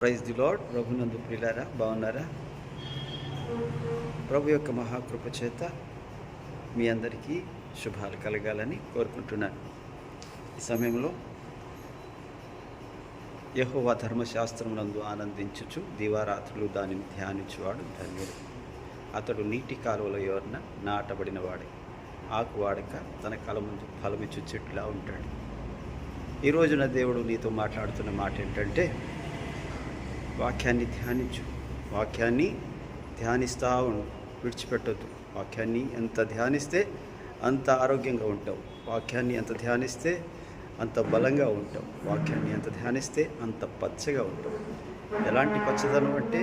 Praise the lord. ప్రభునందు ప్రియులారా, బాగున్నారా? ప్రభు యొక్క మహాకృప చేత మీ అందరికీ శుభాలు కలగాలని కోరుకుంటున్నాను. ఈ సమయంలో యెహోవా ధర్మశాస్త్రమునందు ఆనందించుచు దివారాత్రులు దానిని ధ్యానించువాడు ధన్యుడు. అతడు నీటి కాలువల యోర్న నాటబడిన వాడే, ఆకు వాడక తన కల ముందు ఫలమిచ్చు చెట్టులా ఉంటాడు. ఈ రోజున దేవుడు నీతో మాట్లాడుతున్న మాట ఏంటంటే, వాక్యాన్ని ధ్యానించు. వాక్యాన్ని ధ్యానిస్తూ విడిచిపెట్టొద్దు. వాక్యాన్ని ఎంత ధ్యానిస్తే అంత ఆరోగ్యంగా ఉంటావు. వాక్యాన్ని ఎంత ధ్యానిస్తే అంత బలంగా ఉంటావు. వాక్యాన్ని ఎంత ధ్యానిస్తే అంత పచ్చగా ఉంటావు. ఎలాంటి పచ్చదనం అంటే,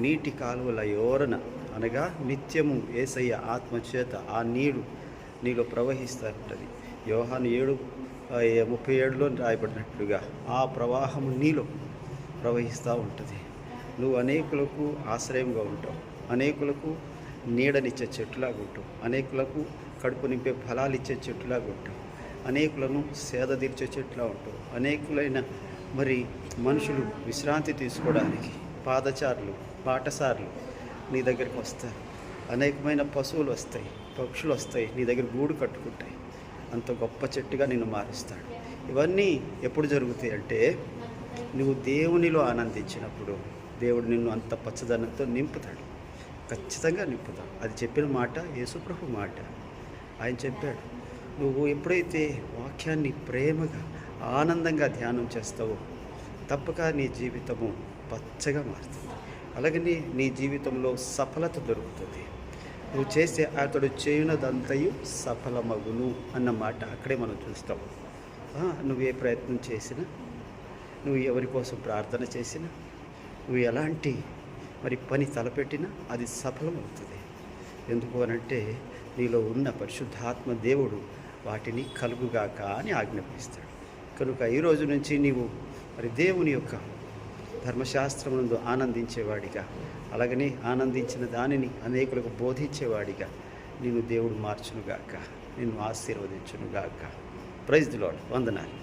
నీటి కాలువల యోరన, అనగా నిత్యము యేసయ్య ఆత్మచేత ఆ నీరు నీలో ప్రవహిస్తూ ఉంటుంది. యోహాను 7:37లో రాయబడినట్లుగా ఆ ప్రవాహము నీలో ప్రవహిస్తూ ఉంటుంది. నువ్వు అనేకులకు ఆశ్రయంగా ఉంటావు. అనేకులకు నీడనిచ్చే చెట్టులాగా ఉంటావు. అనేకులకు కడుపు నింపే ఫలాలు ఇచ్చే చెట్టులాగా ఉంటావు. అనేకులను సేద తీర్చే చెట్టులా ఉంటావు. అనేకులైన మనుషులు విశ్రాంతి తీసుకోవడానికి పాదచారులు, బాటసారులు నీ దగ్గరికి వస్తారు. అనేకమైన పశువులు వస్తాయి, పక్షులు వస్తాయి, నీ దగ్గర గూడు కట్టుకుంటాయి. అంత గొప్ప చెట్టుగా నిన్ను మారుస్తాడు. ఇవన్నీ ఎప్పుడు జరుగుతాయి అంటే, నువ్వు దేవునిలో ఆనందించినప్పుడు దేవుడు నిన్ను అంత పచ్చదనంతో నింపుతాడు. ఖచ్చితంగా నింపుతాడు. అది చెప్పిన మాట యేసుప్రభు మాట. ఆయన చెప్పాడు, నువ్వు ఎప్పుడైతే వాక్యాన్ని ప్రేమగా ఆనందంగా ధ్యానం చేస్తావో తప్పక నీ జీవితము పచ్చగా మారుతుంది. అలాగని నీ జీవితంలో సఫలత దొరుకుతుంది. నువ్వు చేసే అతడు చేయునదంతయు సఫలమగును అన్న మాట అక్కడే మనం చూస్తాం. నువ్వు ఏ ప్రయత్నం చేసినా, నువ్వు ఎవరి కోసం ప్రార్థన చేసినా, నువ్వు ఎలాంటి పని తలపెట్టినా అది సఫలమవుతుంది. ఎందుకు అనంటే, నీలో ఉన్న పరిశుద్ధాత్మ దేవుడు వాటిని కలుగుగాక అని ఆజ్ఞాపిస్తాడు. కనుక ఈ రోజు నుంచి నీవు దేవుని యొక్క ధర్మశాస్త్రమునందు ఆనందించేవాడిగా, అలాగనే ఆనందించిన దానిని అనేకులకు బోధించేవాడిగా నిన్ను దేవుడు మార్చునుగాక, నిన్ను ఆశీర్వదించునుగాక. Praise the Lord. వందనాలు.